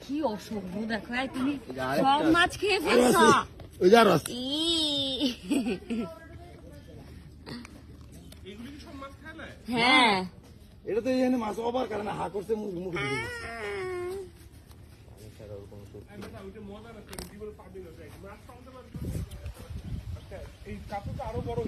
কি অসভ্য দেখো, তুমি সব মাছ খেয়ে ফেলছো। হ্যাঁ, এটা তো এখানে মাছ অবার কারণে হা করছে মুখে এই কাপড়টা আরো বড়